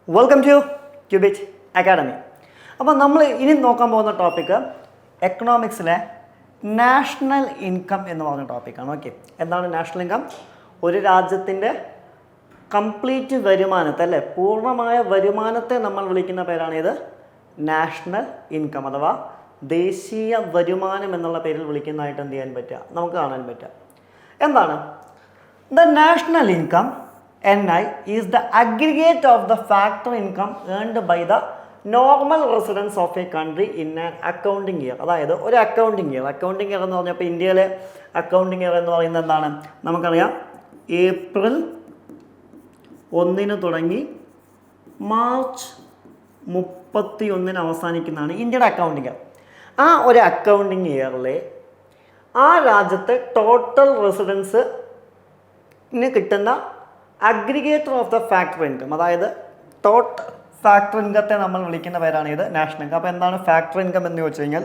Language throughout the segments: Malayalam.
Welcome to cubit academy. അപ്പോൾ നമ്മൾ ഇനി നോക്കാൻ പോകുന്ന ടോപ്പിക്ക് എക്കണോമിക്സിലെ നാഷണൽ ഇൻകം എന്ന് പറഞ്ഞ ടോപ്പിക്കാണ്. ഓക്കെ, എന്താണ് നാഷണൽ ഇൻകം? ഒരു രാജ്യത്തിൻ്റെ കംപ്ലീറ്റ് വരുമാനത്തെ, അല്ലേ, പൂർണ്ണമായ വരുമാനത്തെ നമ്മൾ വിളിക്കുന്ന പേരാണ് ഇത് നാഷണൽ ഇൻകം അഥവാ ദേശീയ വരുമാനം എന്നുള്ള പേരിൽ വിളിക്കുന്നതായിട്ട് എന്ത് ചെയ്യാൻ പറ്റുക, നമുക്ക് കാണാൻ പറ്റുക. എന്താണ് the national income? NI is the aggregate of the factor income earned by the normal residents of a country in an accounting year. അതായത് ഒരു അക്കൗണ്ടിങ് ഇയർ എന്ന് പറഞ്ഞപ്പോൾ ഇന്ത്യയിലെ അക്കൗണ്ടിങ് ഇയർ എന്ന് പറയുന്നത് എന്താണ്? നമുക്കറിയാം, ഏപ്രിൽ 1 തുടങ്ങി മാർച്ച് 31 അവസാനിക്കുന്നതാണ് ഇന്ത്യയുടെ അക്കൗണ്ടിങ് ഇയർ. ആ ഒരു അക്കൗണ്ടിങ് ഇയറിലെ ആ രാജ്യത്തെ ടോട്ടൽ റെസിഡൻസിന് കിട്ടുന്ന aggregator of the factor income, അതായത് ടോട്ടൽ ഫാക്ടർ ഇൻകത്തെ നമ്മൾ വിളിക്കുന്ന പേരാണ് ഇത് നാഷണൽ ഇൻകം. അപ്പോൾ എന്താണ് ഫാക്ടർ ഇൻകം എന്ന് ചോദിച്ചു കഴിഞ്ഞാൽ,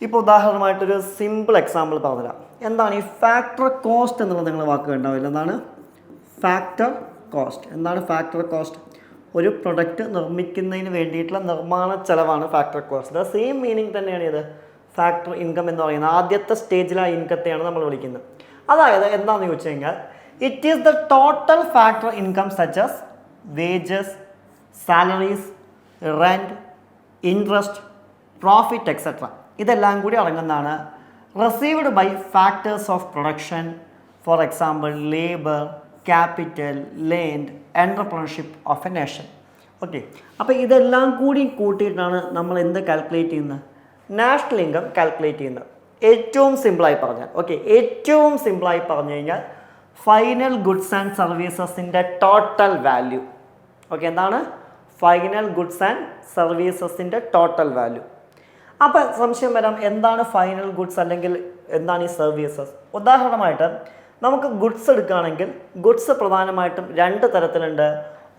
ഇപ്പോൾ ഉദാഹരണമായിട്ടൊരു സിമ്പിൾ എക്സാമ്പിൾ പറഞ്ഞുതരാം. എന്താണ് ഈ ഫാക്ടർ കോസ്റ്റ് എന്നുള്ളത് നിങ്ങൾ വാക്ക് ഉണ്ടാവില്ല. എന്താണ് ഫാക്ടർ കോസ്റ്റ്? എന്താണ് ഫാക്ടർ കോസ്റ്റ്? ഒരു പ്രൊഡക്റ്റ് നിർമ്മിക്കുന്നതിന് വേണ്ടിയിട്ടുള്ള നിർമ്മാണ ചെലവാണ് factor cost. The same meaning തന്നെയാണ് ഇത് ഫാക്ടർ ഇൻകം എന്ന് പറയുന്നത്. ആദ്യത്തെ സ്റ്റേജിൽ ആ ഇൻകത്തെയാണ് നമ്മൾ വിളിക്കുന്നത്. അതായത് എന്താണെന്ന് ചോദിച്ചു കഴിഞ്ഞാൽ, it is the total factor income such as wages, salaries, rent, interest, profit, etc. ഇതെല്ലാം കൂടി അടങ്ങുന്നതാണ് received by factors of production, for example labor, capital, land, entrepreneurship of a nation. Okay, അപ്പോൾ ഇതെല്ലാം കൂടി കൂട്ടിയിട്ടാണ് നമ്മൾ എന്ത് കാൽക്കുലേറ്റ് ചെയ്യുന്നത്? നാഷണൽ ഇൻകം കാൽക്കുലേറ്റ് ചെയ്യുന്നത്. ഏറ്റവും സിമ്പിളായി പറഞ്ഞാൽ, ഓക്കെ, ഏറ്റവും സിമ്പിളായി പറഞ്ഞു കഴിഞ്ഞാൽ ഫൈനൽ ഗുഡ്സ് ആൻഡ് സർവീസസിൻ്റെ ടോട്ടൽ വാല്യൂ. ഓക്കെ, എന്താണ് ഫൈനൽ ഗുഡ്സ് ആൻഡ് സർവീസസിൻ്റെ ടോട്ടൽ വാല്യൂ? അപ്പോൾ സംശയം വരാം, എന്താണ് ഫൈനൽ ഗുഡ്സ് അല്ലെങ്കിൽ എന്താണ് ഈ സർവീസസ്? ഉദാഹരണമായിട്ട് നമുക്ക് ഗുഡ്സ് എടുക്കുകയാണെങ്കിൽ ഗുഡ്സ് പ്രധാനമായിട്ടും 2 തരത്തിലുണ്ട്.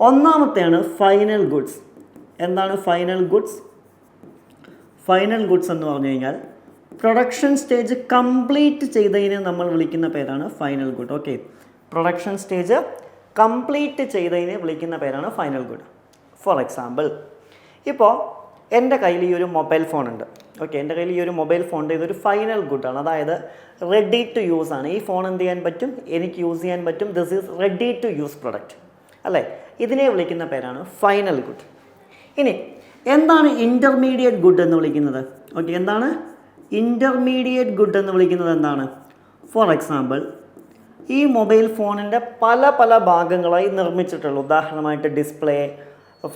ഒന്നാമത്തെയാണ് ഫൈനൽ ഗുഡ്സ്. എന്താണ് ഫൈനൽ ഗുഡ്സ്? ഫൈനൽ ഗുഡ്സ് എന്ന് പറഞ്ഞു കഴിഞ്ഞാൽ പ്രൊഡക്ഷൻ സ്റ്റേജ് കംപ്ലീറ്റ് ചെയ്തതിനെ നമ്മൾ വിളിക്കുന്ന പേരാണ് final good. Okay, production stage complete ചെയ്തതിനെ വിളിക്കുന്ന പേരാണ് ഫൈനൽ ഗുഡ്. ഫോർ എക്സാമ്പിൾ, ഇപ്പോൾ എൻ്റെ കയ്യിൽ ഈ ഒരു മൊബൈൽ ഫോൺ ഉണ്ട്. ഓക്കെ, എൻ്റെ കയ്യിൽ ഈ ഒരു മൊബൈൽ ഫോണിൻ്റെ ഇതൊരു ഫൈനൽ ഗുഡാണ്. അതായത് റെഡി ടു യൂസ് ആണ്. ഈ ഫോൺ എന്ത് ചെയ്യാൻ പറ്റും? എനിക്ക് യൂസ് ചെയ്യാൻ പറ്റും. This is ready to use product, അല്ലേ? ഇതിനെ വിളിക്കുന്ന പേരാണ് ഫൈനൽ ഗുഡ്. ഇനി എന്താണ് ഇൻ്റർമീഡിയറ്റ് ഗുഡ് എന്ന് വിളിക്കുന്നത്? ഓക്കെ, എന്താണ് ഇൻ്റർമീഡിയറ്റ് ഗുഡ് എന്ന് വിളിക്കുന്നത്? എന്താണ്? ഫോർ എക്സാമ്പിൾ, ഈ മൊബൈൽ ഫോണിൻ്റെ പല പല ഭാഗങ്ങളായി നിർമ്മിച്ചിട്ടുള്ളൂ. ഉദാഹരണമായിട്ട് ഡിസ്പ്ലേ,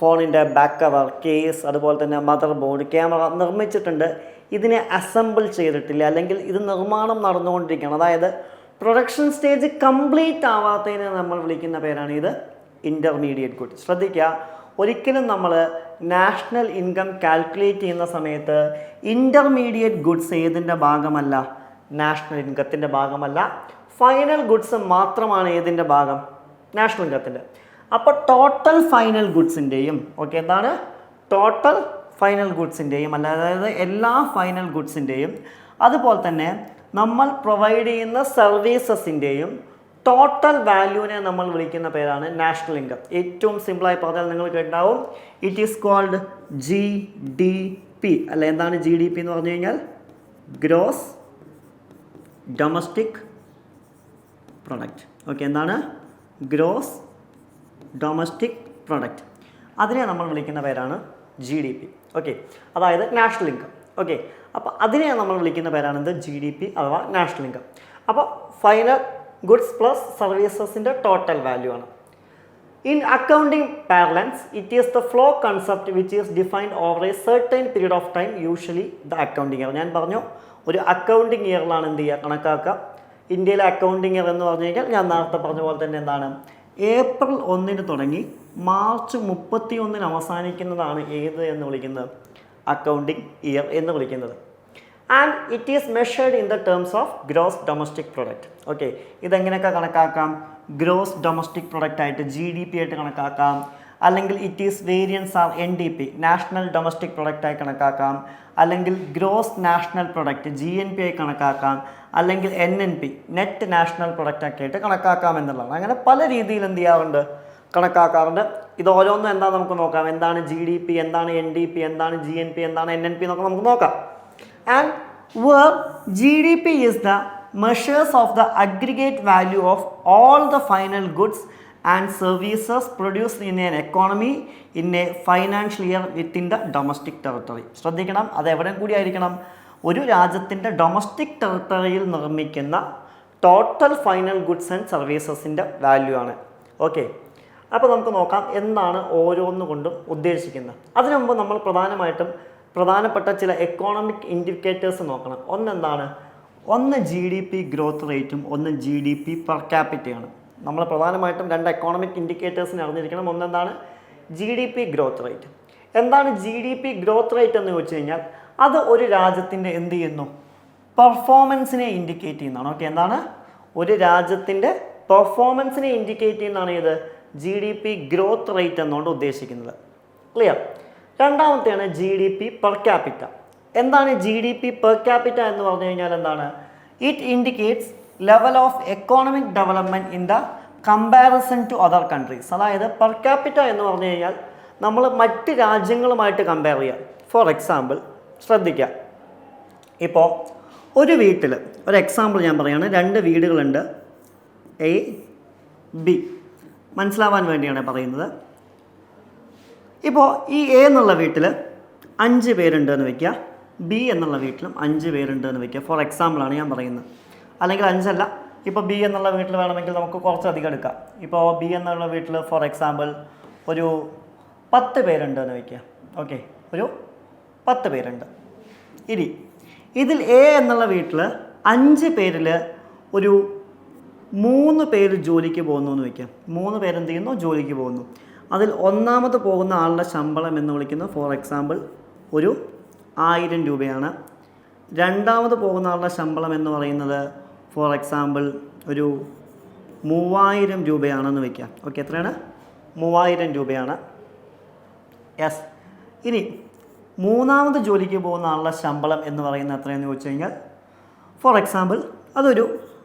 ഫോണിൻ്റെ ബാക്ക് കവർ, കേസ്, അതുപോലെ തന്നെ മദർ ബോർഡ്, ക്യാമറ നിർമ്മിച്ചിട്ടുണ്ട്. ഇതിനെ അസംബിൾ ചെയ്തിട്ടില്ല, അല്ലെങ്കിൽ ഇത് നിർമ്മാണം നടന്നുകൊണ്ടിരിക്കുകയാണ്. അതായത് പ്രൊഡക്ഷൻ സ്റ്റേജ് കംപ്ലീറ്റ് ആവാത്തതിനെ നമ്മൾ വിളിക്കുന്ന പേരാണ് ഇത് ഇൻ്റർമീഡിയറ്റ് ഗുഡ്. ശ്രദ്ധിക്കുക, ഒരിക്കലും നമ്മൾ നാഷണൽ ഇൻകം കാൽക്കുലേറ്റ് ചെയ്യുന്ന സമയത്ത് ഇൻ്റർമീഡിയറ്റ് ഗുഡ്സ് ഏതിൻ്റെ ഭാഗമല്ല? നാഷണൽ ഇൻകത്തിൻ്റെ ഭാഗമല്ല. ഫൈനൽ ഗുഡ്സ് മാത്രമാണ് ഏതിൻ്റെ ഭാഗം? നാഷണൽ ഇൻകത്തിൻ്റെ. അപ്പോൾ ടോട്ടൽ ഫൈനൽ ഗുഡ്സിൻ്റെയും, ഓക്കെ, എന്താണ് ടോട്ടൽ ഫൈനൽ ഗുഡ്സിൻ്റെയും, അതായത് എല്ലാ ഫൈനൽ ഗുഡ്സിൻ്റെയും, അതുപോലെ തന്നെ നമ്മൾ പ്രൊവൈഡ് ചെയ്യുന്ന സർവീസസിൻ്റെയും ടോട്ടൽ വാല്യൂവിനെ നമ്മൾ വിളിക്കുന്ന പേരാണ് നാഷണൽ ഇൻകം. ഏറ്റവും സിമ്പിളായി പറഞ്ഞാൽ നിങ്ങൾ കേട്ടാവും, ഇറ്റ് ഈസ് കോൾഡ് GDP, അല്ലെ? എന്താണ് GDP എന്ന് പറഞ്ഞു കഴിഞ്ഞാൽ? Gross domestic product. ഓക്കെ, എന്താണ് ഗ്രോസ് ഡൊമസ്റ്റിക് പ്രൊഡക്റ്റ്? അതിനെ നമ്മൾ വിളിക്കുന്ന പേരാണ് GDP. ഓക്കെ, അതായത് നാഷണൽ ഇൻകം. ഓക്കെ, അപ്പോൾ അതിനെ നമ്മൾ വിളിക്കുന്ന പേരാണ് എന്ത്? GDP അഥവാ നാഷണൽ ഇൻകം. അപ്പോൾ ഫൈനൽ ഗുഡ്സ് പ്ലസ് സർവീസസിൻ്റെ ടോട്ടൽ വാല്യൂ ആണ്. In accounting parlance, it is the flow concept which is defined over a certain period of time, usually the accounting year. ഞാൻ പറഞ്ഞു, ഒരു അക്കൗണ്ടിങ് ഇയറിലാണ് എന്ത് ചെയ്യുക, കണക്കാക്കുക. ഇന്ത്യയിലെ അക്കൗണ്ടിങ് ഇയർ എന്ന് പറഞ്ഞു കഴിഞ്ഞാൽ ഞാൻ നേരത്തെ പറഞ്ഞ പോലെ തന്നെ എന്താണ്, ഏപ്രിൽ 1 തുടങ്ങി മാർച്ച് 31 അവസാനിക്കുന്നതാണ് ഏത് എന്ന് വിളിക്കുന്നത്? അക്കൗണ്ടിങ് ഇയർ എന്ന് വിളിക്കുന്നത്. And it is measured in the terms of gross domestic product. Okay, ഇതെങ്ങനെയൊക്കെ കണക്കാക്കാം? ഗ്രോസ് ഡൊമസ്റ്റിക് പ്രൊഡക്റ്റ് ആയിട്ട്, GDP ആയിട്ട് കണക്കാക്കാം. അല്ലെങ്കിൽ it is variance are NDP, national domestic പ്രൊഡക്റ്റായി കണക്കാക്കാം. അല്ലെങ്കിൽ ഗ്രോസ് നാഷണൽ പ്രൊഡക്റ്റ് GNP ആയി കണക്കാക്കാം. അല്ലെങ്കിൽ NNP, നെറ്റ് നാഷണൽ പ്രൊഡക്റ്റ് ഒക്കെ ആയിട്ട് കണക്കാക്കാം എന്നുള്ളതാണ്. അങ്ങനെ പല രീതിയിൽ എന്ത് ചെയ്യാറുണ്ട്, കണക്കാക്കാറുണ്ട്. ഇത് ഓരോന്നും എന്താ നമുക്ക് നോക്കാം. എന്താണ് GDP, എന്താണ് NDP, എന്താണ് GNP, എന്താണ് NNP എന്നൊക്കെ നമുക്ക് നോക്കാം. And where GDP is the measures of the aggregate value of all the final goods and services produced in an economy in a financial year within the domestic territory. ശ്രദ്ധിക്കണം, അത് എവിടെ കൂടി ആയിരിക്കണം? ഒരു രാജ്യത്തിൻ്റെ ഡൊമസ്റ്റിക് ടെറിട്ടറിയിൽ നിർമ്മിക്കുന്ന ടോട്ടൽ ഫൈനൽ ഗുഡ്സ് ആൻഡ് സർവീസസിൻ്റെ വാല്യൂ ആണ്. ഓക്കെ, അപ്പോൾ നമുക്ക് നോക്കാം എന്താണ് ഓരോന്നുകൊണ്ടും ഉദ്ദേശിക്കുന്നത്. അതിനു മുമ്പ് നമ്മൾ പ്രധാനപ്പെട്ട ചില എക്കോണമിക് ഇൻഡിക്കേറ്റേഴ്സ് നോക്കണം. ഒന്ന് GDP ഗ്രോത്ത് റേറ്റും ഒന്ന് GDP പെർ ക്യാപിറ്റയാണ്. നമ്മൾ പ്രധാനമായിട്ടും രണ്ട് എക്കോണമിക് ഇൻഡിക്കേറ്റേഴ്സിന് അറിഞ്ഞിരിക്കണം. ഒന്നെന്താണ് GDP ഗ്രോത്ത് റേറ്റ്. എന്താണ് GDP ഗ്രോത്ത് റേറ്റ് എന്ന് ചോദിച്ചു കഴിഞ്ഞാൽ അത് ഒരു രാജ്യത്തിൻ്റെ എന്ത് ചെയ്യുന്നു, പെർഫോമൻസിനെ ഇൻഡിക്കേറ്റ് ചെയ്യുന്നതാണ്. ഓക്കെ, എന്താണ് ഒരു രാജ്യത്തിൻ്റെ പെർഫോമൻസിനെ ഇൻഡിക്കേറ്റ് ചെയ്യുന്നതാണ് ഇത് GDP ഗ്രോത്ത് റേറ്റ് എന്നുകൊണ്ട് ഉദ്ദേശിക്കുന്നത്. ക്ലിയർ? രണ്ടാമത്തെയാണ് GDP പെർ ക്യാപിറ്റ. എന്താണ് GDP പെർ ക്യാപിറ്റ എന്ന് പറഞ്ഞു കഴിഞ്ഞാൽ എന്താണ്? It indicates level of economic development in the comparison to other countries. അതായത് പെർ ക്യാപിറ്റ എന്ന് പറഞ്ഞു കഴിഞ്ഞാൽ നമ്മൾ മറ്റ് രാജ്യങ്ങളുമായിട്ട് കമ്പയർ ചെയ്യുക. ഫോർ എക്സാമ്പിൾ ശ്രദ്ധിക്കുക, ഇപ്പോൾ ഒരു വീട്ടിൽ ഒരു എക്സാമ്പിൾ ഞാൻ പറയുകയാണ്. 2 വീടുകളുണ്ട്, A, B. മനസ്സിലാവാൻ വേണ്ടിയാണ് പറയുന്നത്. ഇപ്പോൾ ഈ A എന്നുള്ള വീട്ടിൽ 5 പേരുണ്ട് എന്ന് വയ്ക്കുക, B എന്നുള്ള വീട്ടിലും 5 പേരുണ്ട് എന്ന് വയ്ക്കുക. ഫോർ എക്സാമ്പിളാണ് ഞാൻ പറയുന്നത്. അല്ലെങ്കിൽ 5 അല്ല, ഇപ്പോൾ B എന്നുള്ള വീട്ടിൽ വേണമെങ്കിൽ നമുക്ക് കുറച്ചധികം എടുക്കാം. ഇപ്പോൾ B എന്നുള്ള വീട്ടിൽ ഫോർ എക്സാമ്പിൾ ഒരു 10 പേരുണ്ട് എന്ന് വയ്ക്കുക. ഓക്കെ, ഒരു 10 പേരുണ്ട്. ഇനി ഇതിൽ A എന്നുള്ള വീട്ടിൽ 5 പേരിൽ ഒരു 3 പേര് ജോലിക്ക് പോകുന്നു എന്ന് വയ്ക്കാം. 3 പേരെന്ത് ചെയ്യുന്നു, ജോലിക്ക് പോകുന്നു. അതിൽ ഒന്നാമത് പോകുന്ന ആളുടെ ശമ്പളം എന്ന് വിളിക്കുന്നത് ഫോർ എക്സാമ്പിൾ ഒരു 1000 രൂപയാണ്. രണ്ടാമത് പോകുന്ന ആളുടെ ശമ്പളം എന്ന് പറയുന്നത് ഫോർ എക്സാമ്പിൾ ഒരു 3000 രൂപയാണെന്ന് വയ്ക്കാം. ഓക്കെ, എത്രയാണ്? 3000 രൂപയാണ്. യെസ്. ഇനി മൂന്നാമത് ജോലിക്ക് പോകുന്ന ആളുടെ ശമ്പളം എന്ന് പറയുന്നത് എത്രയെന്ന് ചോദിച്ചു കഴിഞ്ഞാൽ ഫോർ എക്സാമ്പിൾ അതൊരു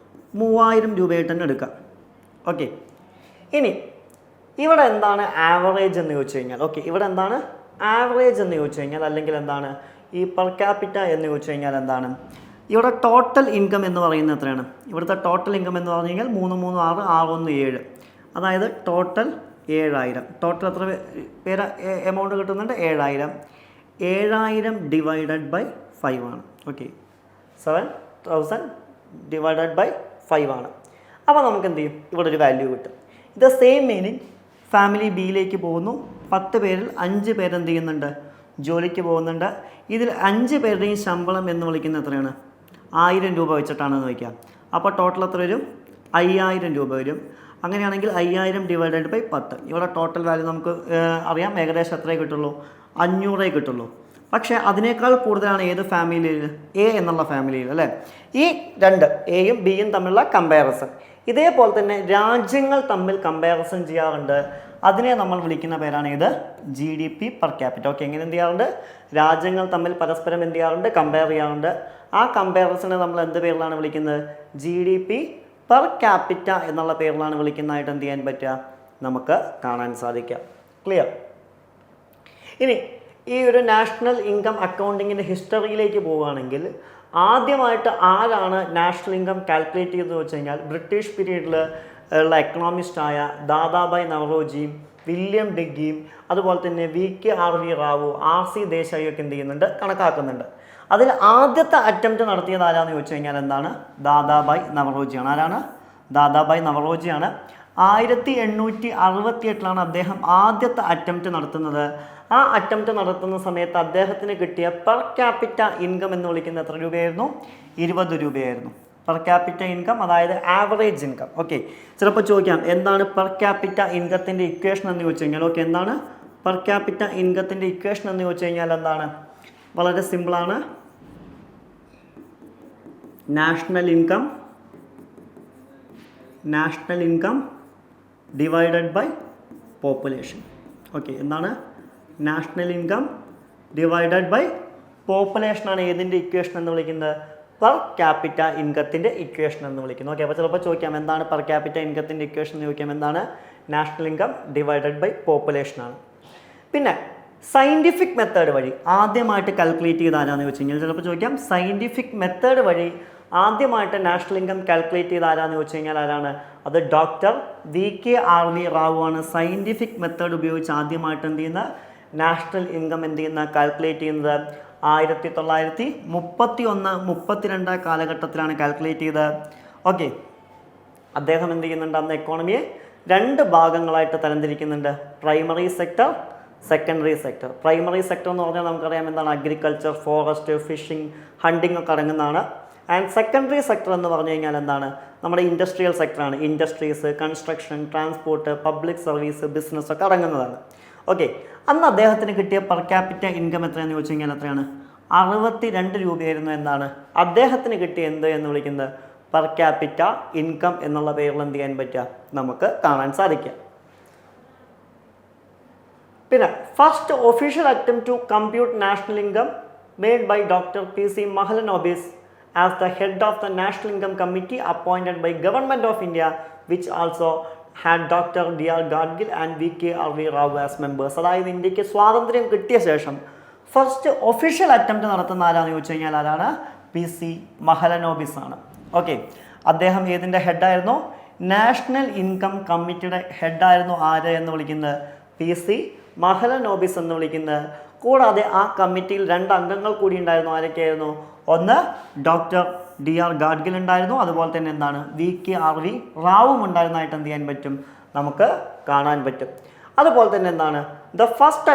3000 രൂപയായിട്ട് തന്നെ എടുക്കാം. ഓക്കെ, ഇനി ഇവിടെ എന്താണ് ആവറേജ് എന്ന് ചോദിച്ചു കഴിഞ്ഞാൽ, ഓക്കെ, ഇവിടെ എന്താണ് ആവറേജ് എന്ന് ചോദിച്ചു കഴിഞ്ഞാൽ, അല്ലെങ്കിൽ എന്താണ് ഈ പെർ ക്യാപിറ്റ എന്ന് ചോദിച്ചു കഴിഞ്ഞാൽ എന്താണ് ഇവിടെ ടോട്ടൽ ഇൻകം എന്ന് പറയുന്നത് എത്രയാണ്? ഇവിടുത്തെ ടോട്ടൽ ഇൻകം എന്ന് പറഞ്ഞു കഴിഞ്ഞാൽ 3 3 6 6 1 7, അതായത് ടോട്ടൽ 7000. ടോട്ടൽ എത്ര പേര് എമൗണ്ട് കിട്ടുന്നുണ്ട്? 7000. 7000 ഡിവൈഡഡ് ബൈ 5 ആണ്. ഓക്കെ, 7000 ഡിവൈഡഡ് ബൈ 5 ആണ്. അപ്പോൾ നമുക്ക് എന്ത് ചെയ്യും, ഇവിടെ ഒരു വാല്യൂ കിട്ടും. ഇത് സെയിം മീനിങ് ഫാമിലി ബിയിലേക്ക് പോകുന്നു. 10 പേരിൽ 5 പേര് എന്ത് ചെയ്യുന്നുണ്ട്, ജോലിക്ക് പോകുന്നുണ്ട്. ഇതിൽ 5 പേരുടെയും ശമ്പളം എന്ന് വിളിക്കുന്നത് എത്രയാണ്? 1000 രൂപ വെച്ചിട്ടാണെന്ന് വയ്ക്കാം. അപ്പോൾ ടോട്ടൽ എത്ര വരും? 5000 രൂപ വരും. അങ്ങനെയാണെങ്കിൽ 5000 ഡിവൈഡഡ് ബൈ 10. ഇവിടെ ടോട്ടൽ വാല്യൂ നമുക്ക് അറിയാം, ഏകദേശം എത്രയേ കിട്ടുള്ളൂ? 500 കിട്ടുള്ളൂ. പക്ഷേ അതിനേക്കാൾ കൂടുതലാണ് ഏത് ഫാമിലിയിൽ? A എന്നുള്ള ഫാമിലിയിൽ, അല്ലേ? ഈ 2 Aയും Bയും തമ്മിലുള്ള കമ്പാരിസൺ. ഇതേപോലെ തന്നെ രാജ്യങ്ങൾ തമ്മിൽ കമ്പാരിസൺ ചെയ്യാറുണ്ട്. അതിനെ നമ്മൾ വിളിക്കുന്ന പേരാണ് ഇത് GDP പെർ ക്യാപിറ്റ. ഓക്കെ, എങ്ങനെ എന്ത് ചെയ്യാറുണ്ട്? രാജ്യങ്ങൾ തമ്മിൽ പരസ്പരം എന്ത് ചെയ്യാറുണ്ട്? കമ്പയർ ചെയ്യാറുണ്ട്. ആ കമ്പാരിസണെ നമ്മൾ എന്ത് പേരിലാണ് വിളിക്കുന്നത്? GDP പെർ ക്യാപിറ്റ എന്നുള്ള പേരിലാണ് വിളിക്കുന്നതായിട്ട് എന്ത് ചെയ്യാൻ പറ്റുക? നമുക്ക് കാണാൻ സാധിക്കുക. ക്ലിയർ? ഇനി ഈ ഒരു നാഷണൽ ഇൻകം അക്കൗണ്ടിങ്ങിൻ്റെ ഹിസ്റ്ററിയിലേക്ക് പോവുകയാണെങ്കിൽ ആദ്യമായിട്ട് ആരാണ് നാഷണൽ ഇൻകം കാൽക്കുലേറ്റ് ചെയ്തതെന്ന് വെച്ച് കഴിഞ്ഞാൽ ബ്രിട്ടീഷ് പീരീഡിൽ ഉള്ള എക്കണോമിസ്റ്റായ ദാദാഭായ് നവറോജിയും വില്യം ഡിഗ്ഗിയും അതുപോലെ തന്നെ VK.R.V. റാവു, RC ദേശായിയൊക്കെ എന്ത് ചെയ്യുന്നുണ്ട്? കണക്കാക്കുന്നുണ്ട്. അതിൽ ആദ്യത്തെ അറ്റംപ്റ്റ് നടത്തിയത് ആരാന്ന് ചോദിച്ചു കഴിഞ്ഞാൽ എന്താണ്? ദാദാഭായ് നവറോജിയാണ്. ആരാണ്? ദാദാഭായ് നവറോജിയാണ്. 1868 അദ്ദേഹം ആദ്യത്തെ അറ്റംപ്റ്റ് നടത്തുന്നത്. ആ അറ്റംപ്റ്റ് നടത്തുന്ന സമയത്ത് അദ്ദേഹത്തിന് കിട്ടിയ പെർ ക്യാപിറ്റ ഇൻകം എന്ന് വിളിക്കുന്നത് എത്ര രൂപയായിരുന്നു? 20 രൂപയായിരുന്നു. പെർ ക്യാപിറ്റ ഇൻകം, അതായത് ആവറേജ് ഇൻകം. ഓക്കെ, ചിലപ്പോൾ ചോദിക്കാം എന്താണ് പെർ ക്യാപിറ്റ ഇൻകത്തിൻ്റെ ഇക്വേഷൻ എന്ന് ചോദിച്ചു കഴിഞ്ഞാൽ. ഓക്കെ, എന്താണ് പെർ ക്യാപിറ്റ ഇൻകത്തിൻ്റെ ഇക്വേഷൻ എന്ന് ചോദിച്ചു കഴിഞ്ഞാൽ എന്താണ്? വളരെ സിമ്പിളാണ്. National income divided by population. Okay, എന്താണ്? നാഷണൽ ഇൻകം ഡിവൈഡഡ് ബൈ പോപ്പുലേഷനാണ് ഏതിൻ്റെ ഇക്വേഷൻ എന്ന് വിളിക്കുന്നത്? പെർ ക്യാപിറ്റ ഇൻകത്തിൻ്റെ ഇക്വേഷൻ എന്ന് വിളിക്കുന്നത്. ഓക്കെ, അപ്പോൾ ചിലപ്പോൾ ചോദിക്കാം എന്താണ് പെർ ക്യാപിറ്റ ഇൻകത്തിൻ്റെ ഇക്വേഷൻ എന്ന് ചോദിക്കാം. എന്താണ്? National income divided by population ആണ്. പിന്നെ സയൻറ്റിഫിക് മെത്തേഡ് വഴി ആദ്യമായിട്ട് കാൽക്കുലേറ്റ് ചെയ്ത് ആരാന്ന് ചോദിച്ചു കഴിഞ്ഞാൽ ചിലപ്പോൾ ചോദിക്കാം, സയൻറ്റിഫിക് മെത്തേഡ് വഴി ആദ്യമായിട്ട് നാഷണൽ ഇൻകം കാൽക്കുലേറ്റ് ചെയ്ത് ആരാന്ന് ചോദിച്ചു കഴിഞ്ഞാൽ ആരാണ്? അത് ഡോക്ടർ VKRV റാവു ആണ്. സയൻറ്റിഫിക് മെത്തേഡ് ഉപയോഗിച്ച് ആദ്യമായിട്ട് എന്ത് ചെയ്യുന്ന നാഷണൽ ഇൻകം എന്ത് ചെയ്യുന്ന കാൽക്കുലേറ്റ് ചെയ്യുന്നത് 1931-32 കാലഘട്ടത്തിലാണ് കാൽക്കുലേറ്റ് ചെയ്തത്. ഓക്കെ, അദ്ദേഹം എന്ത് ചെയ്യുന്നുണ്ട്? അന്ന് എക്കോണമിയെ 2 ഭാഗങ്ങളായിട്ട് തരംതിരിക്കുന്നുണ്ട്. Primary sector, secondary sector. Primary sector എന്ന് പറഞ്ഞാൽ നമുക്കറിയാം എന്താണ്? അഗ്രികൾച്ചർ, ഫോറസ്റ്റ്, ഫിഷിംഗ്, ഹണ്ടിങ് ഒക്കെ അടങ്ങുന്നതാണ്. ആൻഡ് സെക്കൻഡറി സെക്ടർ എന്ന് പറഞ്ഞു കഴിഞ്ഞാൽ എന്താണ്? നമ്മുടെ ഇൻഡസ്ട്രിയൽ സെക്ടറാണ്. Industries, construction, transport, public service, business ഒക്കെ അടങ്ങുന്നതാണ്. ഓക്കെ, അന്ന് അദ്ദേഹത്തിന് കിട്ടിയ പെർ ക്യാപിറ്റ ഇൻകം എത്രയാണെന്ന് ചോദിച്ചു കഴിഞ്ഞാൽ എത്രയാണ്? 62 രൂപയായിരുന്നു. എന്താണ് അദ്ദേഹത്തിന് കിട്ടിയ എന്ത് എന്ന് വിളിക്കുന്നത്? പെർ ക്യാപിറ്റ ഇൻകം എന്നുള്ള പേരിൽ എന്ത് ചെയ്യാൻ പറ്റുക? നമുക്ക് കാണാൻ സാധിക്കുക. പിന്നെ first official attempt to compute national income made by doctor PC Mahalanobis as the head of the National Income Committee appointed by Government of India, which also had Dr. D.R. Gadgil and VKRV Rao as members. അതായത് ഇന്ത്യക്ക് സ്വാതന്ത്ര്യം കിട്ടിയ ശേഷം ഫസ്റ്റ് ഒഫീഷ്യൽ അറ്റംപ്റ്റ് നടത്തുന്ന ആരാന്ന് ചോദിച്ചു കഴിഞ്ഞാൽ ആരാണ്? PC Mahalanobis ആണ്. ഓക്കെ, അദ്ദേഹം ഏതിൻ്റെ ഹെഡായിരുന്നു? നാഷണൽ ഇൻകം കമ്മിറ്റിയുടെ ഹെഡായിരുന്നു. ആര് എന്ന് വിളിക്കുന്നത്? PC Mahalanobis എന്ന് വിളിക്കുന്നത്. കൂടാതെ ആ കമ്മിറ്റിയിൽ 2 അംഗങ്ങൾ കൂടി ഉണ്ടായിരുന്നു. ആരൊക്കെയായിരുന്നു? ഒന്ന് ഡോക്ടർ D.R. ഗാഡ്ഗിൽ ഉണ്ടായിരുന്നു. അതുപോലെ തന്നെ എന്താണ്? VKRV റാവും ഉണ്ടായിരുന്നതായിട്ട് എന്ത് ചെയ്യാൻ പറ്റും? നമുക്ക് കാണാൻ പറ്റും. അതുപോലെ തന്നെ എന്താണ്? The first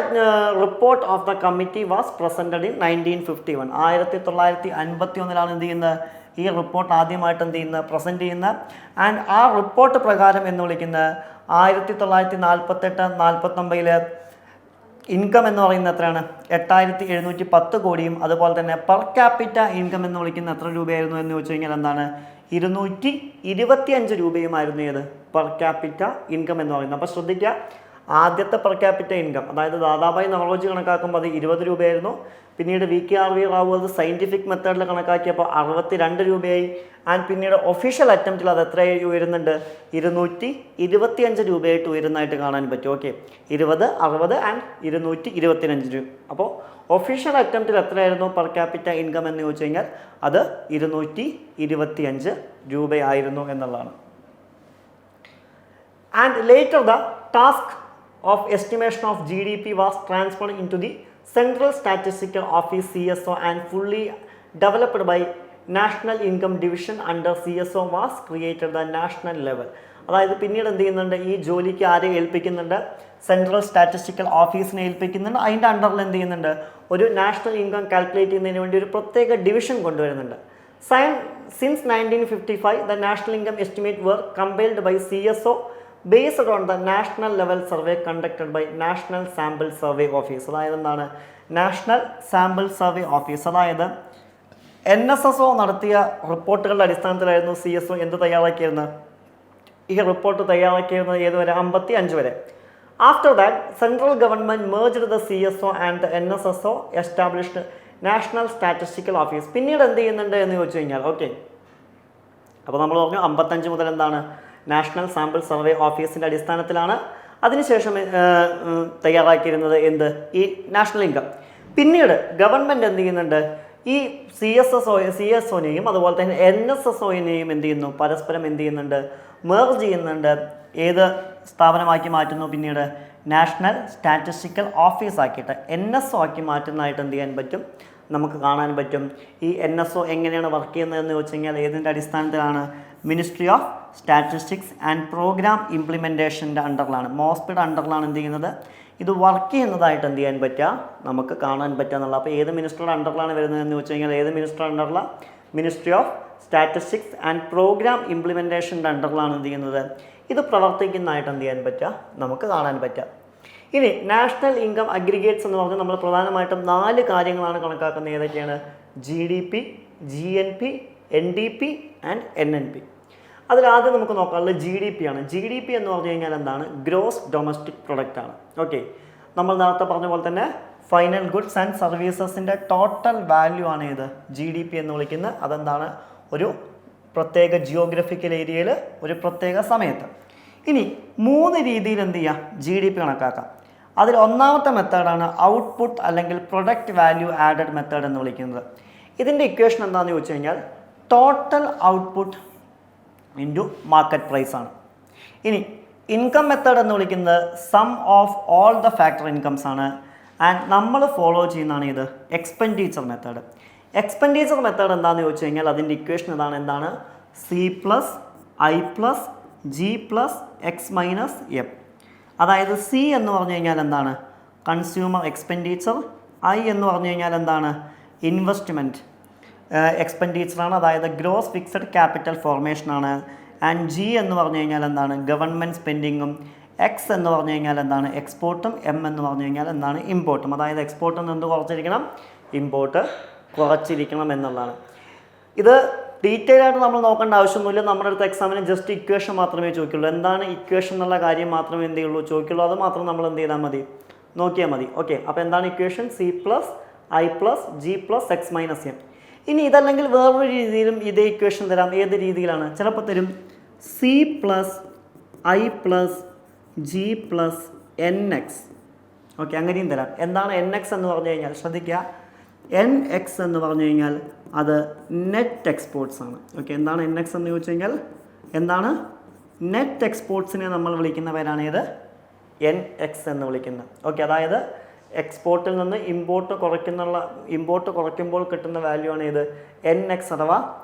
report of the committee was presented in 1951. 1951 എന്ത് ചെയ്യുന്നത്? ഈ റിപ്പോർട്ട് ആദ്യമായിട്ട് എന്ത് ചെയ്യുന്നത്? പ്രസൻറ്റ് ചെയ്യുന്നത്. ആൻഡ് ആ റിപ്പോർട്ട് പ്രകാരം എന്ന് വിളിക്കുന്നത് 1948-49 ഇൻകം എന്ന് പറയുന്നത് എത്രയാണ്? 8710 കോടിയും. അതുപോലെ തന്നെ പെർ ക്യാപിറ്റ ഇൻകം എന്ന് വിളിക്കുന്ന എത്ര രൂപയായിരുന്നു എന്ന് ചോദിച്ചു കഴിഞ്ഞാൽ എന്താണ്? 225 രൂപയുമായിരുന്നു. ഏത്? പെർ ക്യാപിറ്റ ഇൻകം എന്ന് പറയുന്നത്. അപ്പോൾ ശ്രദ്ധിക്കുക, ആദ്യത്തെ പെർ ക്യാപിറ്റ ഇൻകം അതായത് ദാദാഭായ് നവറോജി കണക്കാക്കുമ്പോൾ അത് 20 രൂപയായിരുന്നു. പിന്നീട് VKRV റാവു അത് സയൻറ്റിഫിക് മെത്തേഡിൽ കണക്കാക്കിയപ്പോൾ 62 രൂപയായി. ആൻഡ് പിന്നീട് ഒഫീഷ്യൽ അറ്റംപ്റ്റിൽ അത് എത്രയായി ഉയരുന്നുണ്ട്? 225 രൂപയായിട്ട് ഉയരുന്നതായിട്ട് കാണാൻ പറ്റും. ഓക്കെ, 20, 60 ആൻഡ് 225 രൂപ. അപ്പോൾ ഒഫീഷ്യൽ അറ്റംപ്റ്റിൽ എത്രയായിരുന്നു പെർ ക്യാപിറ്റ ഇൻകം എന്ന് ചോദിച്ചു കഴിഞ്ഞാൽ അത് 225 രൂപയായിരുന്നു എന്നുള്ളതാണ്. And later the task of estimation of GDP was transferred into the Central Statistical Office CSO and fully developed by National Income Division under CSO was created the national level. അതായത് പിന്നീട് എന്ത് ചെയ്യുന്നുണ്ട്? ഈ ജോലിക്ക് ആരെ ഏൽപ്പിക്കുന്നുണ്ട്? Central statistical ഓഫീസിനെ ഏൽപ്പിക്കുന്നുണ്ട്. അതിൻ്റെ അണ്ടറിൽ എന്ത് ചെയ്യുന്നുണ്ട്? ഒരു നാഷണൽ ഇൻകം കാൽക്കുലേറ്റ് ചെയ്യുന്നതിന് വേണ്ടി ഒരു പ്രത്യേക ഡിവിഷൻ കൊണ്ടുവരുന്നുണ്ട്. Since 1955 the national income estimate were compiled by CSO based on the national level survey conducted by National Sample Survey Office. അതായത് എന്താണ്? National sample survey office. അതായത് NSSO നടത്തിയ റിപ്പോർട്ടുകളുടെ അടിസ്ഥാനത്തിലായിരുന്നു CSO എന്ത് തയ്യാറാക്കിയിരുന്നത്? ഈ റിപ്പോർട്ട് തയ്യാറാക്കിയിരുന്നത് ഏതുവരെ? 55 വരെ. After that central government merged the CSO and the NSSO established national statistical office. പിന്നീട് എന്ത് ചെയ്യുന്നുണ്ട് എന്ന് ചോദിച്ചു കഴിഞ്ഞാൽ ഓക്കെ, അപ്പോൾ നമ്മൾ പറഞ്ഞു 55 മുതൽ എന്താണ്? നാഷണൽ സാമ്പിൾ സർവേ ഓഫീസിൻ്റെ അടിസ്ഥാനത്തിലാണ് അതിനുശേഷം തയ്യാറാക്കിയിരുന്നത് എന്ത്? ഈ നാഷണൽ ഇൻകം. പിന്നീട് ഗവൺമെൻറ് എന്ത് ചെയ്യുന്നുണ്ട്? ഈ CSOനെയും അതുപോലെ തന്നെ NSSOനെയും എന്ത് ചെയ്യുന്നു? പരസ്പരം എന്ത് ചെയ്യുന്നുണ്ട്? മെർജ് ചെയ്യുന്നുണ്ട്. ഏത് സ്ഥാപനമാക്കി മാറ്റുന്നു? പിന്നീട് നാഷണൽ സ്റ്റാറ്റിസ്റ്റിക്കൽ ഓഫീസ് ആക്കിയിട്ട് NSO ആക്കി മാറ്റുന്നതായിട്ട് എന്ത് ചെയ്യാൻ പറ്റും? നമുക്ക് കാണാൻ പറ്റും. ഈ NSO എങ്ങനെയാണ് വർക്ക് ചെയ്യുന്നതെന്ന് വെച്ച് കഴിഞ്ഞാൽ ഏതിൻ്റെ അടിസ്ഥാനത്തിലാണ്? Ministry of statistics and programme ഇംപ്ലിമെൻറ്റേഷൻ്റെ അണ്ടറിലാണ്, മോസ്പിയുടെ അണ്ടറിലാണ് എന്ത് ചെയ്യുന്നത്? ഇത് വർക്ക് ചെയ്യുന്നതായിട്ട് എന്ത് ചെയ്യാൻ പറ്റുക? നമുക്ക് കാണാൻ പറ്റുക എന്നുള്ളത്. അപ്പോൾ ഏത് മിനിസ്റ്ററുടെ അണ്ടറിലാണ് വരുന്നതെന്ന് വെച്ച് കഴിഞ്ഞാൽ ഏത് മിനിസ്റ്ററുടെ അണ്ടറിലാണ്? Ministry of statistics and programme ഇംപ്ലിമെൻറ്റേഷൻ്റെ അണ്ടറിലാണ് എന്ത് ചെയ്യുന്നത്? ഇത് പ്രവർത്തിക്കുന്നതായിട്ട് എന്ത് ചെയ്യാൻ പറ്റുക? നമുക്ക് കാണാൻ പറ്റുക. ഇനി നാഷണൽ ഇൻകം അഗ്രിഗേറ്റ്സ് എന്ന് പറഞ്ഞാൽ നമ്മൾ പ്രധാനമായിട്ടും 4 കാര്യങ്ങളാണ് കണക്കാക്കുന്നത്. ഏതൊക്കെയാണ്? GDP, GNP, NDP and NNP. അതിലാദ്യം നമുക്ക് നോക്കാനുള്ളത് GDP ആണ്. GDP എന്ന് പറഞ്ഞു കഴിഞ്ഞാൽ എന്താണ്? ഗ്രോസ് ഡൊമസ്റ്റിക് പ്രൊഡക്റ്റ് ആണ്. ഓക്കെ, നമ്മൾ നേരത്തെ പറഞ്ഞ പോലെ തന്നെ ഫൈനൽ ഗുഡ്സ് ആൻഡ് സർവീസസിൻ്റെ ടോട്ടൽ വാല്യൂ ആണ് ഏത്? GDP എന്ന് വിളിക്കുന്നത്. അതെന്താണ്? ഒരു പ്രത്യേക ജിയോഗ്രഫിക്കൽ ഏരിയയിൽ ഒരു പ്രത്യേക സമയത്ത്. ഇനി 3 രീതിയിൽ എന്ത് ചെയ്യാം GDP കണക്കാക്കാം. അതിൽ ഒന്നാമത്തെ മെത്തേഡാണ് ഔട്ട്പുട്ട് അല്ലെങ്കിൽ പ്രൊഡക്റ്റ് വാല്യൂ ആഡഡ് മെത്തേഡ് എന്ന് വിളിക്കുന്നത്. ഇതിൻ്റെ ഇക്വേഷൻ എന്താണെന്ന് ചോദിച്ചു കഴിഞ്ഞാൽ total output into market price ആണ്. ഇനി ഇൻകം മെത്തേഡ് എന്ന് വിളിക്കുന്നത് sum of all the factor incomes ആണ്. ആൻഡ് നമ്മൾ ഫോളോ ചെയ്യുന്നതാണ് ഇത് എക്സ്പെൻഡിച്ചർ മെത്തേഡ്. എക്സ്പെൻഡിച്ചർ മെത്തേഡ് എന്താണെന്ന് ചോദിച്ചു കഴിഞ്ഞാൽ അതിൻ്റെ ഇക്വേഷൻ എന്താണ് C+I+G+X-M. അതായത് സി എന്ന് പറഞ്ഞു കഴിഞ്ഞാൽ എന്താണ് കൺസ്യൂമർ എക്സ്പെൻഡിച്ചർ, ഐ എന്ന് പറഞ്ഞു കഴിഞ്ഞാൽ എന്താണ് ഇൻവെസ്റ്റ്മെൻറ്റ് എക്സ്പെൻഡിച്ചറാണ്, അതായത് ഗ്രോസ് ഫിക്സഡ് ക്യാപിറ്റൽ ഫോർമേഷനാണ്. ആൻഡ് ജി എന്ന് പറഞ്ഞു കഴിഞ്ഞാൽ എന്താണ് ഗവൺമെൻറ് സ്പെൻഡിങ്ങും, എക്സ് എന്ന് പറഞ്ഞു കഴിഞ്ഞാൽ എന്താണ് എക്സ്പോർട്ടും, എം എന്ന് പറഞ്ഞു കഴിഞ്ഞാൽ എന്താണ് ഇമ്പോർട്ടും. അതായത് എക്സ്പോർട്ടിൽ നിന്ന് എന്ത് കുറച്ചിരിക്കണം, ഇമ്പോർട്ട് കുറച്ചിരിക്കണം എന്നുള്ളതാണ്. ഇത് ഡീറ്റെയിൽ ആയിട്ട് നമ്മൾ നോക്കേണ്ട ആവശ്യമൊന്നുമില്ല. നമ്മുടെ അടുത്ത എക്സാമിന് ജസ്റ്റ് ഇക്വേഷൻ മാത്രമേ ചോദിക്കുള്ളൂ. എന്താണ് ഇക്വേഷൻ എന്നുള്ള കാര്യം മാത്രമേ എന്ത് ചെയ്യുള്ളൂ ചോദിക്കുള്ളൂ. അത് മാത്രം നമ്മൾ എന്ത് ചെയ്താൽ മതി, നോക്കിയാൽ മതി. ഓക്കെ, അപ്പോൾ എന്താണ് ഇക്വേഷൻ C+I+G+X-M. ഇനി ഇതല്ലെങ്കിൽ വേറൊരു രീതിയിലും ഇതേ ഇക്വേഷൻ തരാം. ഏത് രീതിയിലാണ്? ചിലപ്പോൾ തരും C+I+G+NX. ഓക്കെ, അങ്ങനെയും തരാം. എന്താണ് NX എന്ന് പറഞ്ഞു കഴിഞ്ഞാൽ ശ്രദ്ധിക്കുക, NX എന്ന് പറഞ്ഞു കഴിഞ്ഞാൽ അത് നെറ്റ് എക്സ്പോർട്സ് ആണ്. ഓക്കെ, എന്താണ് NX എന്ന് ചോദിച്ചു കഴിഞ്ഞാൽ എന്താണ് നെറ്റ് എക്സ്പോർട്സിനെ നമ്മൾ വിളിക്കുന്ന പേരാണ് ഇത് NX എന്ന് വിളിക്കുന്നത്. ഓക്കെ, അതായത് എക്സ്പോർട്ടിൽ നിന്ന് ഇമ്പോർട്ട് കുറയ്ക്കുമ്പോൾ കിട്ടുന്ന വാല്യൂ ആണ് ഇത് NX അഥവാ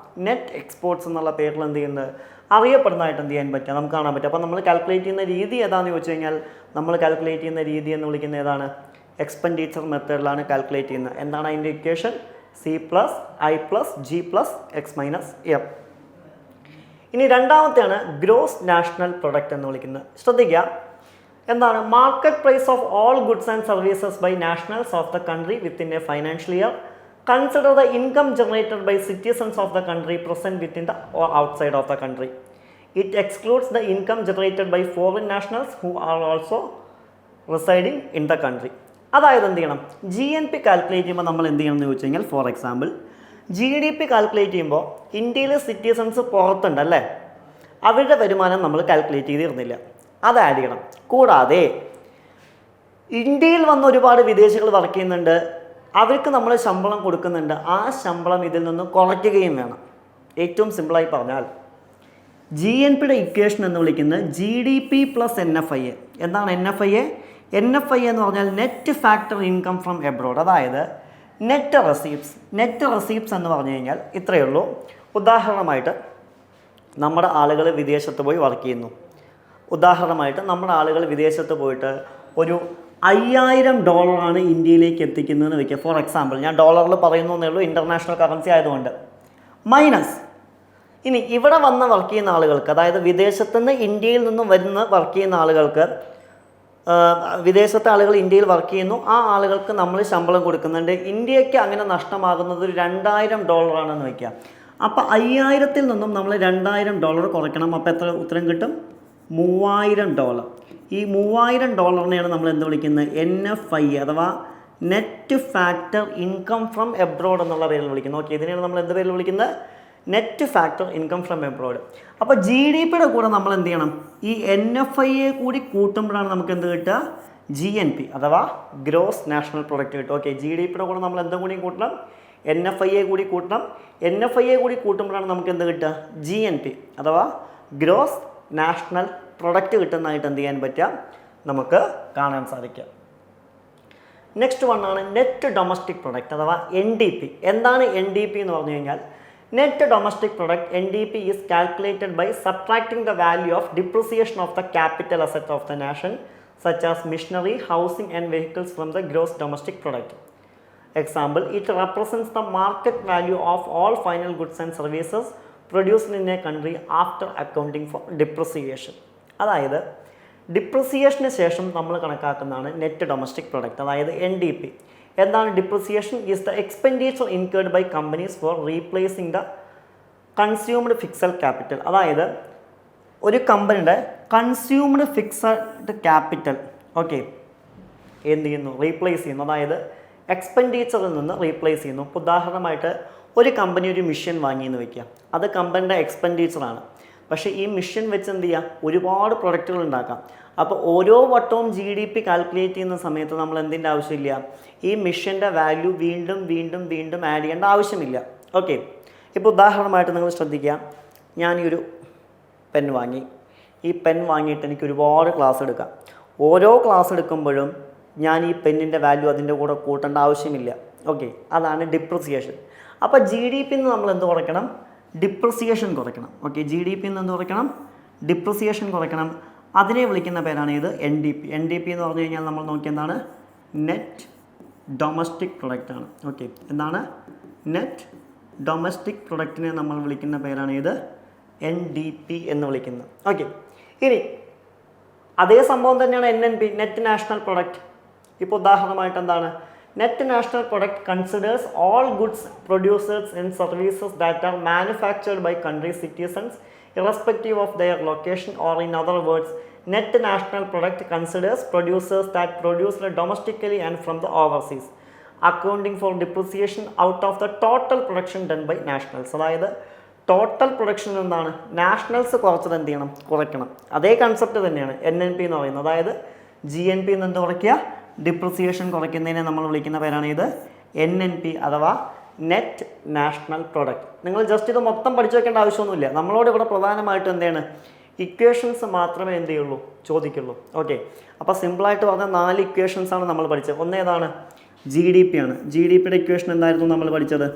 നെറ്റ് എക്സ്പോർട്സ് എന്നുള്ള പേരിൽ എന്ത് ചെയ്യുന്നത് അറിയപ്പെടുന്നതായിട്ട് എന്ത് ചെയ്യാൻ പറ്റുക, നമുക്ക് കാണാൻ പറ്റും. അപ്പോൾ നമ്മൾ കാൽക്കുലേറ്റ് ചെയ്യുന്ന രീതി ഏതാണെന്ന് ചോദിച്ചു കഴിഞ്ഞാൽ നമ്മൾ കാൽക്കുലേറ്റ് ചെയ്യുന്ന രീതി എന്ന് വിളിക്കുന്ന ഏതാണ് എക്സ്പെൻഡിച്ചർ മെത്തേഡിലാണ് കാൽക്കുലേറ്റ് ചെയ്യുന്നത്. എന്താണ് അതിൻ്റെ ഇക്വേഷൻ C+I+G+X-M. ഇനി രണ്ടാമത്തെയാണ് ഗ്രോസ് നാഷണൽ പ്രൊഡക്റ്റ് എന്ന് വിളിക്കുന്നത്. ശ്രദ്ധിക്കുക, എന്താണ് market price of all goods and services by nationals of the country within a financial year. Consider the income generated by citizens of the country present within the or outside of the country. It excludes the income generated by foreign nationals who are also residing in the country. അതായത് എന്ത് ചെയ്യണം, GNP കാൽക്കുലേറ്റ് ചെയ്യുമ്പോൾ നമ്മൾ എന്ത് ചെയ്യണം എന്ന് ചോദിച്ചു കഴിഞ്ഞാൽ ഫോർ എക്സാമ്പിൾ GDP കാൽക്കുലേറ്റ് ചെയ്യുമ്പോൾ ഇന്ത്യയിലെ സിറ്റിസൺസ് പുറത്തുണ്ടല്ലേ, അവരുടെ വരുമാനം നമ്മൾ കാൽക്കുലേറ്റ് ചെയ്തിരുന്നില്ല, അത് ആഡ് ചെയ്യണം. കൂടാതെ ഇന്ത്യയിൽ വന്ന് ഒരുപാട് വിദേശികൾ വർക്ക് ചെയ്യുന്നുണ്ട്, അവർക്ക് നമ്മൾ ശമ്പളം കൊടുക്കുന്നുണ്ട്, ആ ശമ്പളം ഇതിൽ നിന്ന് കുറയ്ക്കുകയും വേണം. ഏറ്റവും സിമ്പിളായി പറഞ്ഞാൽ GNPയുടെ ഇക്വേഷൻ എന്ന് വിളിക്കുന്നത് GDP + NFIA. എന്താണ് NFIA? NFIA എന്ന് പറഞ്ഞാൽ net factor income from abroad. അതായത് നെറ്റ് റെസീപ്റ്റ്സ് എന്ന് പറഞ്ഞു കഴിഞ്ഞാൽ ഇത്രയേ ഉള്ളൂ. ഉദാഹരണമായിട്ട് നമ്മുടെ ആളുകൾ വിദേശത്ത് പോയി വർക്ക് ചെയ്യുന്നു. നമ്മുടെ ആളുകൾ വിദേശത്ത് പോയിട്ട് ഒരു $5000 ഇന്ത്യയിലേക്ക് എത്തിക്കുന്നതെന്ന് വയ്ക്കുക. ഫോർ എക്സാമ്പിൾ, ഞാൻ ഡോളറിൽ പറയുന്നു എന്നേ ഉള്ളൂ, ഇൻ്റർനാഷണൽ കറൻസി ആയതുകൊണ്ട്. മൈനസ് ഇനി ഇവിടെ വന്ന് വർക്ക് ചെയ്യുന്ന ആളുകൾക്ക്, അതായത് വിദേശത്തു നിന്ന് ഇന്ത്യയിൽ നിന്നും വരുന്ന വർക്ക് ചെയ്യുന്ന ആളുകൾക്ക്, വിദേശത്തെ ആളുകൾ ഇന്ത്യയിൽ വർക്ക് ചെയ്യുന്നു, ആ ആളുകൾക്ക് നമ്മൾ ശമ്പളം കൊടുക്കുന്നുണ്ട്. ഇന്ത്യക്ക് അങ്ങനെ നഷ്ടമാകുന്നത് ഒരു $2000 വയ്ക്കുക. അപ്പോൾ 5000-ൽ നിന്നും നമ്മൾ $2000 കുറയ്ക്കണം. അപ്പോൾ എത്ര ഉത്തരം കിട്ടും? $3000. ഈ $3000 നമ്മൾ എന്ത് വിളിക്കുന്നത്? NFIA അഥവാ net factor income from abroad എന്നുള്ള പേരിൽ വിളിക്കുന്നത്. ഓക്കെ, ഇതിനെയാണ് നമ്മൾ എന്ത് പേരിൽ വിളിക്കുന്നത്? Net factor income from abroad. അപ്പോൾ GDPയുടെ കൂടെ നമ്മൾ എന്ത് ചെയ്യണം? ഈ NFIA കൂടി കൂട്ടുമ്പോഴാണ് നമുക്ക് എന്ത് കിട്ടുക? GNP അഥവാ ഗ്രോസ് നാഷണൽ പ്രൊഡക്റ്റ് കിട്ടും. ഓക്കെ, GDPയുടെ കൂടെ നമ്മൾ എന്തും കൂടി കൂട്ടണം? NFIA കൂടി കൂട്ടണം. NFIA കൂടി കൂട്ടുമ്പോഴാണ് നമുക്ക് എന്ത് കിട്ടുക? GNP അഥവാ ഗ്രോസ് നാഷണൽ പ്രൊഡക്റ്റ് കിട്ടുന്നതായിട്ട് എന്ത് ചെയ്യാൻ പറ്റുക? നമുക്ക് കാണാൻ സാധിക്കുക. നെക്സ്റ്റ് വണ്ണാണ് നെറ്റ് ഡൊമസ്റ്റിക് പ്രൊഡക്റ്റ് അഥവാ NDP. എന്താണ് NDP എന്ന് പറഞ്ഞു കഴിഞ്ഞാൽ net domestic product NDP is calculated by subtracting the value of depreciation of the capital asset of the nation such as machinery, housing and vehicles from the gross domestic product. Example, it represents the market value of all final goods and services produced in a country after accounting for depreciation. അതായത് ഡിപ്രിസിയേഷന് ശേഷം നമ്മൾ കണക്കാക്കുന്നതാണ് നെറ്റ് ഡൊമസ്റ്റിക് പ്രൊഡക്റ്റ്, അതായത് NDP. എന്താണ് depreciation? Is the expenditure incurred by companies for replacing the consumed fixed capital. അതായത് ഒരു കമ്പനിയുടെ കൺസ്യൂംഡ് ഫിക്സഡ് ക്യാപിറ്റൽ ഓക്കെ എന്ത് ചെയ്യുന്നു? റീപ്ലേസ് ചെയ്യുന്നു. അതായത് എക്സ്പെൻഡിച്ചറിൽ നിന്ന് റീപ്ലേസ് ചെയ്യുന്നു. ഉദാഹരണമായിട്ട് ഒരു കമ്പനി ഒരു മെഷീൻ വാങ്ങിയെന്ന് വയ്ക്കുക, അത് കമ്പനിയുടെ എക്സ്പെൻഡിച്ചറാണ്. പക്ഷേ ഈ മിഷൻ വെച്ച് എന്ത് ചെയ്യാം, ഒരുപാട് പ്രൊഡക്റ്റുകൾ ഉണ്ടാക്കാം. അപ്പോൾ ഓരോ വട്ടവും GDP കാൽക്കുലേറ്റ് ചെയ്യുന്ന സമയത്ത് നമ്മൾ എന്തിൻ്റെ ആവശ്യമില്ല, ഈ മിഷൻ്റെ വാല്യൂ വീണ്ടും വീണ്ടും വീണ്ടും ആഡ് ചെയ്യേണ്ട ആവശ്യമില്ല. ഓക്കെ, ഇപ്പോൾ ഉദാഹരണമായിട്ട് നിങ്ങൾ ശ്രദ്ധിക്കുക, ഞാൻ ഈ ഒരു പെൻ വാങ്ങി. ഈ പെൻ വാങ്ങിയിട്ട് എനിക്ക് ഒരുപാട് ക്ലാസ് എടുക്കാം. ഓരോ ക്ലാസ് എടുക്കുമ്പോഴും ഞാൻ ഈ പെന്നിൻ്റെ വാല്യൂ അതിൻ്റെ കൂടെ കൂട്ടേണ്ട ആവശ്യമില്ല. ഓക്കെ, അതാണ് ഡിപ്രിസിയേഷൻ. അപ്പോൾ GDP എന്ന് നമ്മൾ എന്ത് കുറയ്ക്കണം, ഡിപ്രിസിയേഷൻ കുറയ്ക്കണം. ഓക്കെ, GDP എന്ന് എന്ത് കുറയ്ക്കണം, ഡിപ്രിസിയേഷൻ കുറയ്ക്കണം. അതിനെ വിളിക്കുന്ന പേരാണ് ഇത് NDP. NDP എന്ന് പറഞ്ഞു കഴിഞ്ഞാൽ നമ്മൾ നോക്കിയ എന്താണ്, നെറ്റ് ഡൊമസ്റ്റിക് പ്രൊഡക്റ്റ് ആണ്. ഓക്കെ, എന്താണ്, നെറ്റ് ഡൊമസ്റ്റിക് പ്രൊഡക്റ്റിനെ നമ്മൾ വിളിക്കുന്ന പേരാണ് ഇത് NDP എന്ന് വിളിക്കുന്നത്. ഓക്കെ, ഇനി അതേ സംഭവം തന്നെയാണ് NNP, നെറ്റ് നാഷണൽ പ്രൊഡക്റ്റ്. ഇപ്പോൾ ഉദാഹരണമായിട്ട് എന്താണ്, net national product considers all goods producers and services that are manufactured by country citizens irrespective of their location, or in other words, net national product considers producers that produce domestically and from the overseas, accounting for depreciation out of the total production done by nationals. അതായത് ടോട്ടൽ പ്രൊഡക്ഷൻ എന്താണ്, നാഷണൽസ് കുറച്ചത് എന്ത് ചെയ്യണം, കുറയ്ക്കണം. അതേ കൺസെപ്റ്റ് തന്നെയാണ് NNP എന്ന് പറയുന്നത്. അതായത് GNP എന്ന് എന്ത് കുറയ്ക്കുക, ഡിപ്രിസിയേഷൻ കുറയ്ക്കുന്നതിനെ നമ്മൾ വിളിക്കുന്ന പേരാണ് ഇത് NNP അഥവാ നെറ്റ് നാഷണൽ പ്രൊഡക്റ്റ്. നിങ്ങൾ ജസ്റ്റ് ഇത് മൊത്തം പഠിച്ചു വെക്കേണ്ട ആവശ്യമൊന്നുമില്ല. നമ്മളോട് ഇവിടെ പ്രധാനമായിട്ടും എന്താണ്, ഇക്വേഷൻസ് മാത്രമേ എന്ത് ചെയ്യുള്ളൂ, ചോദിക്കുള്ളൂ. ഓക്കെ, അപ്പോൾ സിമ്പിളായിട്ട് പറഞ്ഞാൽ 4 ഇക്വേഷൻസാണ് നമ്മൾ പഠിച്ചത്. ഒന്ന് ഏതാണ്, GDP ആണ്. GDPയുടെ ഇക്വേഷൻ എന്തായിരുന്നു നമ്മൾ പഠിച്ചത്,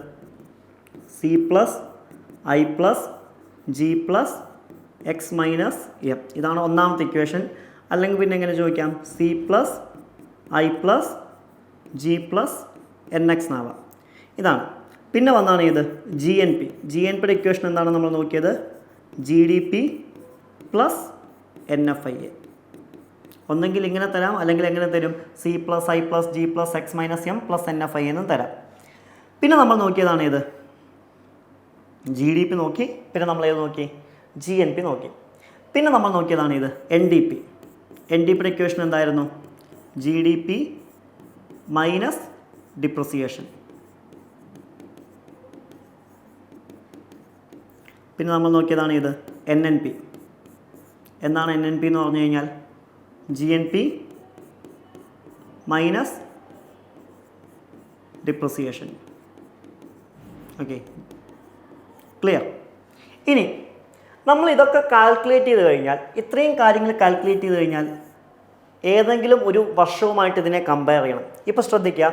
C+I+G+X-M. ഇതാണ് ഒന്നാമത്തെ ഇക്വേഷൻ. അല്ലെങ്കിൽ പിന്നെ എങ്ങനെ ചോദിക്കാം, C+I+G+NX എന്നാവാം. ഇതാണ്. പിന്നെ വന്നാണ് ഇത് GNP. GNPയുടെ ഇക്വേഷൻ എന്താണ് നമ്മൾ നോക്കിയത്, GDP + NFIA. ഒന്നെങ്കിൽ ഇങ്ങനെ തരാം, അല്ലെങ്കിൽ എങ്ങനെ തരും, C+I+G+X-M + NFIA എന്നും തരാം. പിന്നെ നമ്മൾ നോക്കിയതാണ് ഇത് GDP നോക്കി, പിന്നെ നമ്മൾ ഏത് നോക്കി, GNP നോക്കി. പിന്നെ നമ്മൾ നോക്കിയതാണ് ഇത് NDP. NDPയുടെ ഇക്വേഷൻ എന്തായിരുന്നു, GDP മൈനസ് ഡിപ്രിസിയേഷൻ. പിന്നെ നമ്മൾ നോക്കിയതാണ് ഇത് NNP. എന്താണ് NNP എന്ന് പറഞ്ഞു കഴിഞ്ഞാൽ, GNP minus depreciation. Okay, clear. ഇനി നമ്മൾ ഇതൊക്കെ കാൽക്കുലേറ്റ് ചെയ്ത് കഴിഞ്ഞാൽ, ഇത്രയും കാര്യങ്ങൾ കാൽക്കുലേറ്റ് ചെയ്ത് കഴിഞ്ഞാൽ ഏതെങ്കിലും ഒരു വർഷവുമായിട്ട് ഇതിനെ കമ്പയർ ചെയ്യണം. ഇപ്പോൾ ശ്രദ്ധിക്കുക,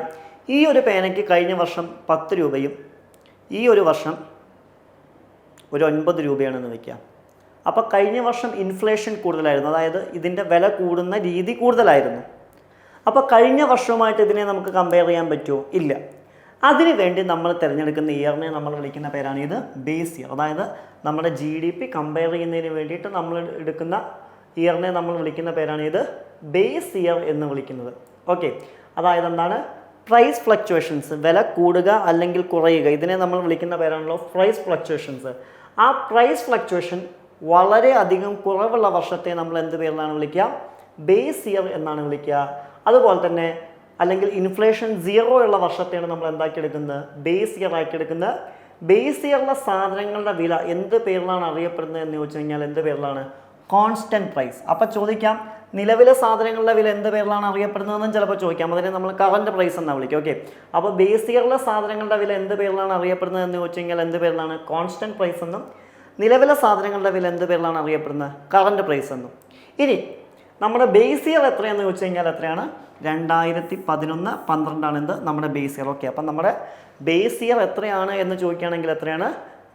ഈ ഒരു പേനയ്ക്ക് കഴിഞ്ഞ വർഷം 10 രൂപയും ഈ ഒരു വർഷം ഒരു 9 രൂപയാണെന്ന് വയ്ക്കുക. അപ്പോൾ കഴിഞ്ഞ വർഷം ഇൻഫ്ലേഷൻ കൂടുതലായിരുന്നു, അതായത് ഇതിൻ്റെ വില കൂടുന്ന രീതി കൂടുതലായിരുന്നു. അപ്പോൾ കഴിഞ്ഞ വർഷവുമായിട്ട് ഇതിനെ നമുക്ക് കമ്പയർ ചെയ്യാൻ പറ്റുമോ, ഇല്ല. അതിനു വേണ്ടി നമ്മൾ തിരഞ്ഞെടുക്കുന്ന ഇയറിനെ നമ്മൾ വിളിക്കുന്ന പേരാണ് ഇത് ബേസ് ഇയർ. അതായത് നമ്മുടെ GDP കമ്പയർ ചെയ്യുന്നതിന് വേണ്ടിയിട്ട് നമ്മൾ എടുക്കുന്ന ഇയറിനെ നമ്മൾ വിളിക്കുന്ന പേരാണ് ഇത് ബേസ് ഇയർ എന്ന് വിളിക്കുന്നത്. ഓക്കെ, അതായത് എന്താണ്, പ്രൈസ് ഫ്ലക്ച്വേഷൻസ്, വില കൂടുക അല്ലെങ്കിൽ കുറയുക, ഇതിനെ നമ്മൾ വിളിക്കുന്ന പേരാണല്ലോ പ്രൈസ് ഫ്ലക്ച്വേഷൻസ്. ആ പ്രൈസ് ഫ്ലക്ച്വേഷൻ വളരെ അധികം കുറവുള്ള വർഷത്തെ നമ്മൾ എന്ത് പേരിലാണ് വിളിക്കുക, ബേസ് ഇയർ എന്നാണ് വിളിക്കുക. അതുപോലെ തന്നെ അല്ലെങ്കിൽ ഇൻഫ്ലേഷൻ 0 ഉള്ള വർഷത്തെയാണ് നമ്മൾ എന്താക്കിയെടുക്കുന്നത്, ബേസ് ഇയർ ആക്കിയെടുക്കുന്നത്. ബേസ് ഇയറിലെ സാധനങ്ങളുടെ വില എന്ത് പേരിലാണ് അറിയപ്പെടുന്നത് എന്ന് ചോദിച്ചു കഴിഞ്ഞാൽ എന്ത് പേരിലാണ്, കോൺസ്റ്റൻറ്റ് പ്രൈസ്. അപ്പോൾ ചോദിക്കാം, നിലവിലെ സാധനങ്ങളുടെ വില എന്ത് പേരിലാണ് അറിയപ്പെടുന്നതെന്നും ചിലപ്പോൾ ചോദിക്കാം. അതിനെ നമ്മൾ കറൻറ്റ് പ്രൈസ് എന്നാണ് വിളിക്കുക. ഓക്കെ, അപ്പോൾ ബേസ് ഇയറിലെ സാധനങ്ങളുടെ വില എന്ത് പേരിലാണ് അറിയപ്പെടുന്നത് എന്ന് ചോദിച്ചു കഴിഞ്ഞാൽ എന്ത് പേരിലാണ്, കോൺസ്റ്റൻറ്റ് പ്രൈസ് എന്നും. നിലവിലെ സാധനങ്ങളുടെ വില എന്ത് പേരിലാണ് അറിയപ്പെടുന്നത്, കറൻറ്റ് പ്രൈസ് എന്നും. ഇനി നമ്മുടെ ബേസ് ഇയർ എത്രയാണെന്ന് ചോദിച്ചു കഴിഞ്ഞാൽ എത്രയാണ്, 2011-12 എന്ത് നമ്മുടെ ബേസ് ഇയർ. ഓക്കെ, അപ്പം നമ്മുടെ ബേസ് ഇയർ എത്രയാണ് എന്ന് ചോദിക്കുകയാണെങ്കിൽ എത്രയാണ്,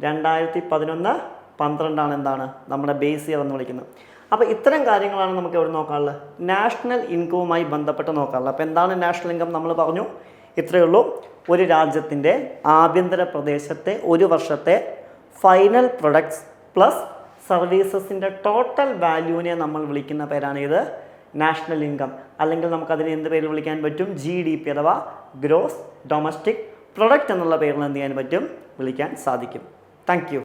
2011-12 എന്താണ് നമ്മുടെ ബേസ് ഇയർ എന്ന് വിളിക്കുന്നത്. അപ്പോൾ ഇത്തരം കാര്യങ്ങളാണ് നമുക്ക് എവിടെ നോക്കാനുള്ളത്, നാഷണൽ ഇൻകവുമായി ബന്ധപ്പെട്ട് നോക്കാനുള്ളത്. അപ്പോൾ എന്താണ് നാഷണൽ ഇൻകം നമ്മൾ പറഞ്ഞു, ഇത്രയേ ഉള്ളൂ. ഒരു രാജ്യത്തിൻ്റെ ആഭ്യന്തര പ്രദേശത്തെ ഒരു വർഷത്തെ ഫൈനൽ പ്രൊഡക്ട്സ് പ്ലസ് സർവീസസിൻ്റെ ടോട്ടൽ വാല്യൂവിനെ നമ്മൾ വിളിക്കുന്ന പേരാണ് ഇത് നാഷണൽ ഇൻകം. അല്ലെങ്കിൽ നമുക്കതിനെ എന്ത് പേരിൽ വിളിക്കാൻ പറ്റും, GDP അഥവാ ഗ്രോസ് ഡൊമസ്റ്റിക് പ്രൊഡക്റ്റ് എന്നുള്ള പേരിൽ എന്ത് ചെയ്യാൻ പറ്റും, വിളിക്കാൻ സാധിക്കും. Thank you.